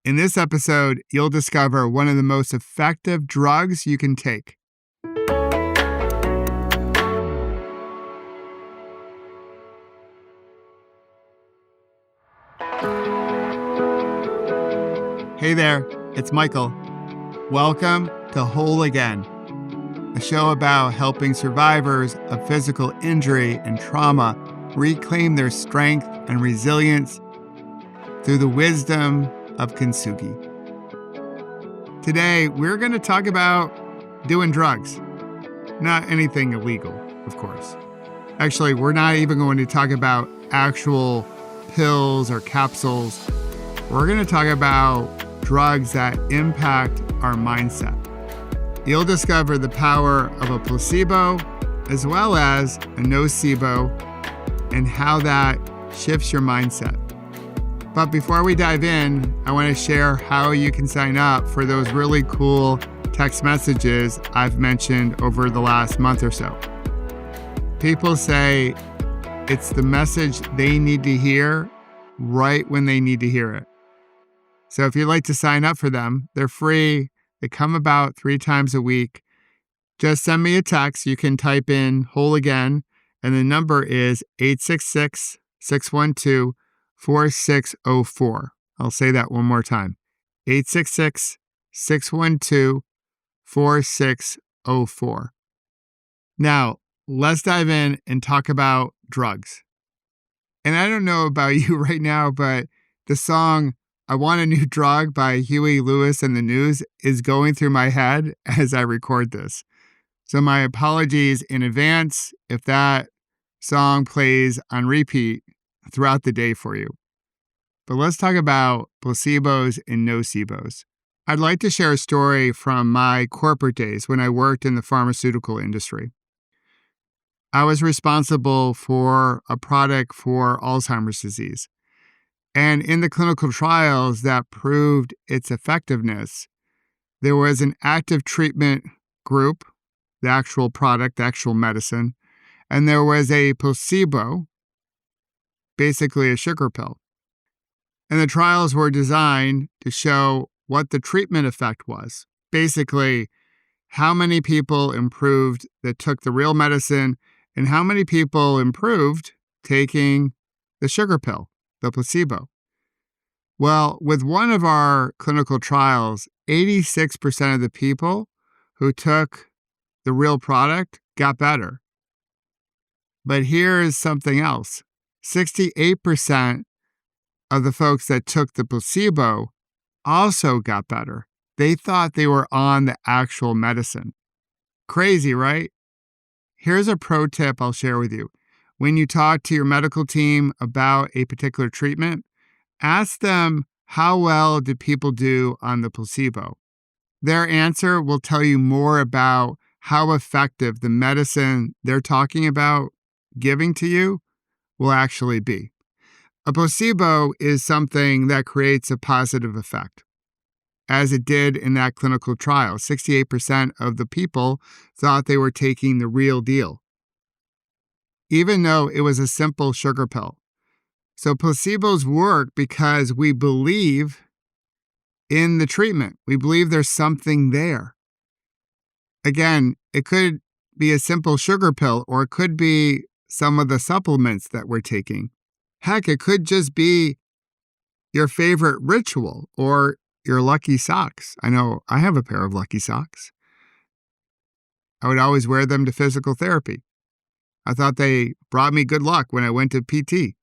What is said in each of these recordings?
In this episode, you'll discover one of the most effective drugs you can take. Hey there, it's Michael. Welcome to Whole Again, a show about helping survivors of physical injury and trauma reclaim their strength and resilience through the wisdom of Kintsugi. Today, we're going to talk about doing drugs. Not anything illegal, of course. Actually, we're not even going to talk about actual pills or capsules. We're going to talk about drugs that impact our mindset. You'll discover the power of a placebo as well as a nocebo and how that shifts your mindset. But before we dive in, I want to share how you can sign up for those really cool text messages I've mentioned over the last month or so. People say it's the message they need to hear right when they need to hear it. So if you'd like to sign up for them, they're free. They come about 3 times a week. Just send me a text. You can type in Whole Again, and the number is 866-612-4604. I'll say that one more time. 866-612-4604. Now, let's dive in and talk about drugs. And I don't know about you right now, but the song I Want a New Drug by Huey Lewis and the News is going through my head as I record this. So my apologies in advance if that song plays on repeat throughout the day for you. But let's talk about placebos and nocebos. I'd like to share a story from my corporate days when I worked in the pharmaceutical industry. I was responsible for a product for Alzheimer's disease. And in the clinical trials that proved its effectiveness, there was an active treatment group, the actual product, the actual medicine, and there was a placebo, basically a sugar pill. And the trials were designed to show what the treatment effect was. Basically, how many people improved that took the real medicine and how many people improved taking the sugar pill, the placebo. Well, with one of our clinical trials, 86% of the people who took the real product got better. But here's something else. 68% of the folks that took the placebo also got better. They thought they were on the actual medicine. Crazy, right? Here's a pro tip I'll share with you. When you talk to your medical team about a particular treatment, ask them how well did people do on the placebo. Their answer will tell you more about how effective the medicine they're talking about giving to you will actually be. A placebo is something that creates a positive effect. As it did in that clinical trial, 68% of the people thought they were taking the real deal, even though it was a simple sugar pill. So placebos work because we believe in the treatment. We believe there's something there. Again, it could be a simple sugar pill, or it could be some of the supplements that we're taking. Heck, it could just be your favorite ritual or your lucky socks. I know I have a pair of lucky socks. I would always wear them to physical therapy. I thought they brought me good luck when I went to PT.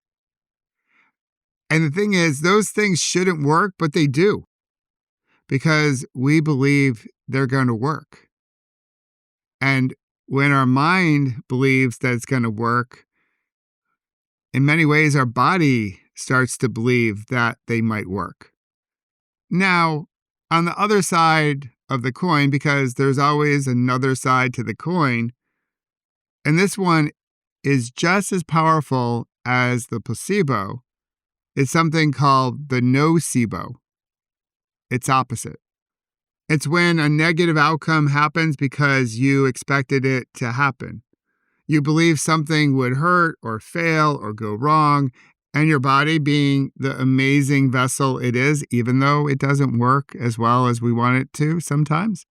And the thing is, those things shouldn't work, but they do, because we believe they're going to work. And when our mind believes that it's going to work, in many ways, our body starts to believe that they might work. Now, on the other side of the coin, because there's always another side to the coin, and this one is just as powerful as the placebo, is something called the nocebo. It's opposite. It's when a negative outcome happens because you expected it to happen. You believe something would hurt or fail or go wrong, And your body, being the amazing vessel it is, even though it doesn't work as well as we want it to sometimes,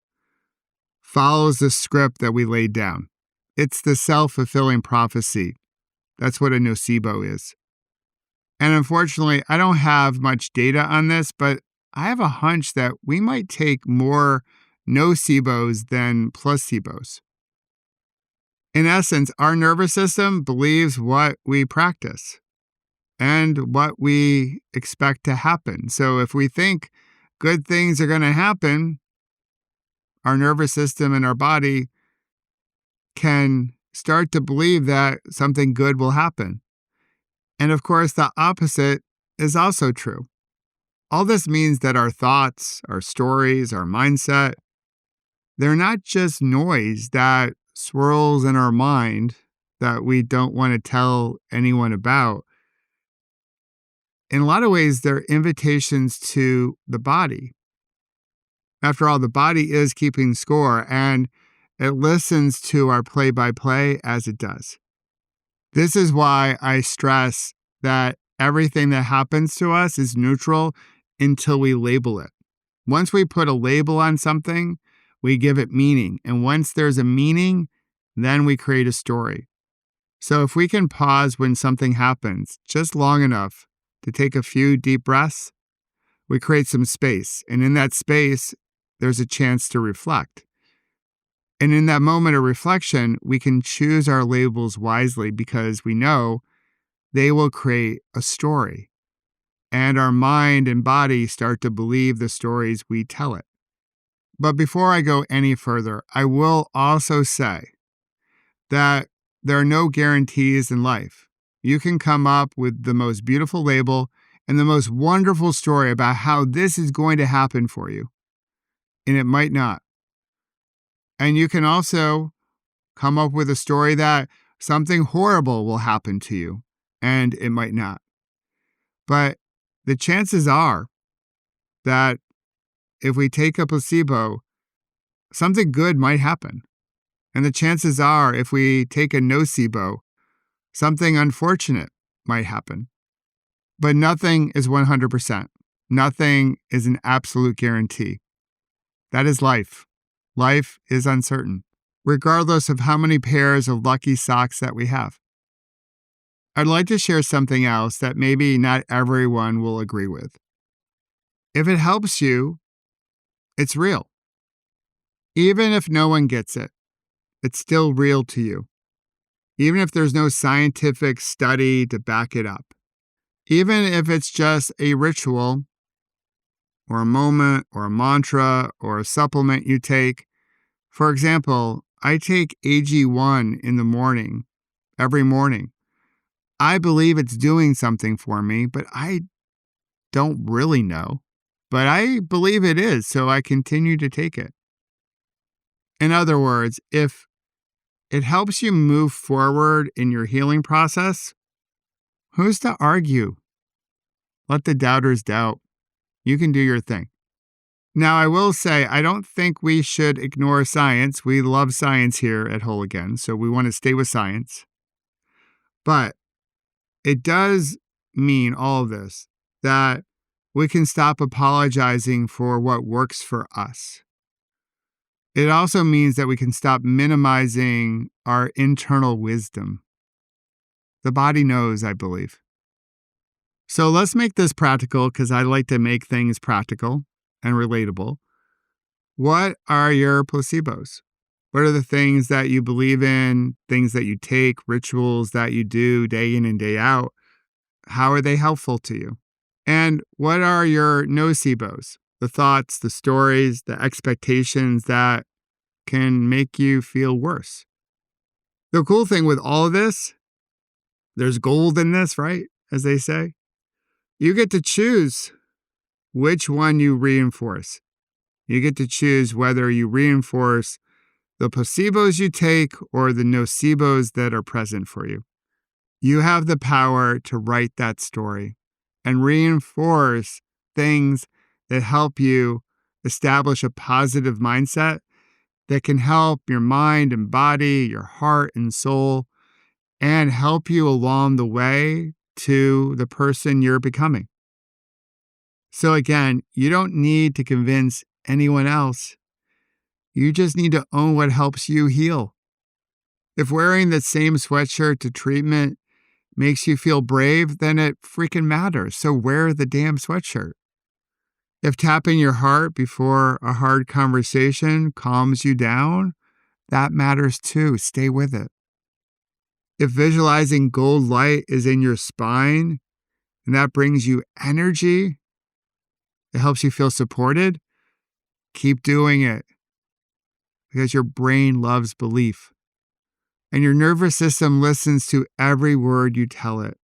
follows the script that we laid down. It's the self-fulfilling prophecy. That's what a nocebo is. And unfortunately, I don't have much data on this, but I have a hunch that we might take more nocebos than placebos. In essence, our nervous system believes what we practice and what we expect to happen. So if we think good things are going to happen, our nervous system and our body can start to believe that something good will happen. And of course, the opposite is also true. All this means that our thoughts, our stories, our mindset, they're not just noise that swirls in our mind that we don't want to tell anyone about. In a lot of ways, they're invitations to the body. After all, the body is keeping score, and it listens to our play-by-play as it does. This is why I stress that everything that happens to us is neutral until we label it. Once we put a label on something, we give it meaning. And once there's a meaning, then we create a story. So if we can pause when something happens just long enough to take a few deep breaths, we create some space. And in that space, there's a chance to reflect. And in that moment of reflection, we can choose our labels wisely because we know they will create a story. And our mind and body start to believe the stories we tell it. But before I go any further, I will also say that there are no guarantees in life. You can come up with the most beautiful label and the most wonderful story about how this is going to happen for you, and it might not. And you can also come up with a story that something horrible will happen to you, and it might not. But the chances are that if we take a placebo, something good might happen. And the chances are if we take a nocebo, something unfortunate might happen. But nothing is 100%. Nothing is an absolute guarantee. That is life. Life is uncertain, regardless of how many pairs of lucky socks that we have. I'd like to share something else that maybe not everyone will agree with. If it helps you, it's real. Even if no one gets it, it's still real to you. Even if there's no scientific study to back it up. Even if it's just a ritual or a moment or a mantra or a supplement you take. For example, I take AG1 in the morning, every morning. I believe it's doing something for me, but I don't really know. But I believe it is, so I continue to take it. In other words, if it helps you move forward in your healing process, who's to argue? Let the doubters doubt. You can do your thing. Now, I will say, I don't think we should ignore science. We love science here at Whole Again, so we want to stay with science. But it does mean all of this, that we can stop apologizing for what works for us. It also means that we can stop minimizing our internal wisdom. The body knows, I believe. So let's make this practical because I like to make things practical and relatable. What are your placebos? What are the things that you believe in, things that you take, rituals that you do day in and day out? How are they helpful to you? And what are your nocebos? The thoughts, the stories, the expectations that can make you feel worse. The cool thing with all of this, there's gold in this, right? As they say. You get to choose which one you reinforce. You get to choose whether you reinforce the placebos you take or the nocebos that are present for you. You have the power to write that story and reinforce things that help you establish a positive mindset that can help your mind and body, your heart and soul, and help you along the way to the person you're becoming. So again, you don't need to convince anyone else. You just need to own what helps you heal. If wearing the same sweatshirt to treatment makes you feel brave, then it freaking matters. So wear the damn sweatshirt. If tapping your heart before a hard conversation calms you down, that matters too. Stay with it. If visualizing gold light is in your spine and that brings you energy, it helps you feel supported, keep doing it because your brain loves belief and your nervous system listens to every word you tell it.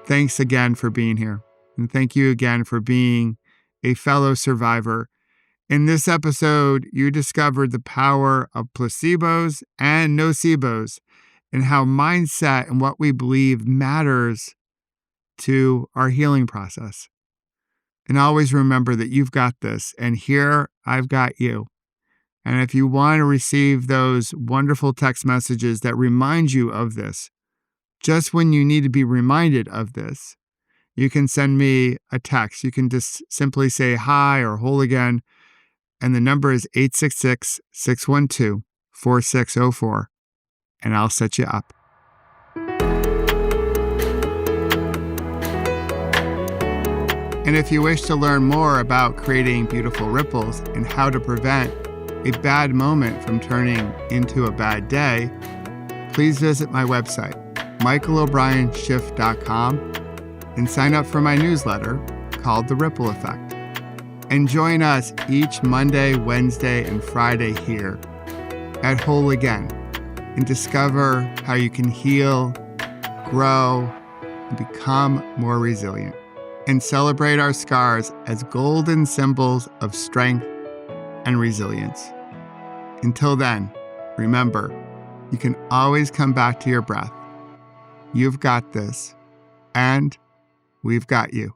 Thanks again for being here. And thank you again for being a fellow survivor. In this episode, you discovered the power of placebos and nocebos and how mindset and what we believe matters to our healing process. And always remember that you've got this, and here I've got you. And if you want to receive those wonderful text messages that remind you of this, just when you need to be reminded of this, you can send me a text. You can just simply say hi or whole again. And the number is 866-612-4604. And I'll set you up. And if you wish to learn more about creating beautiful ripples and how to prevent a bad moment from turning into a bad day, please visit my website, michaelobrienshift.com, and sign up for my newsletter called The Ripple Effect. And join us each Monday, Wednesday, and Friday here at Whole Again and discover how you can heal, grow, and become more resilient. And celebrate our scars as golden symbols of strength and resilience. Until then, remember, you can always come back to your breath. You've got this, and we've got you.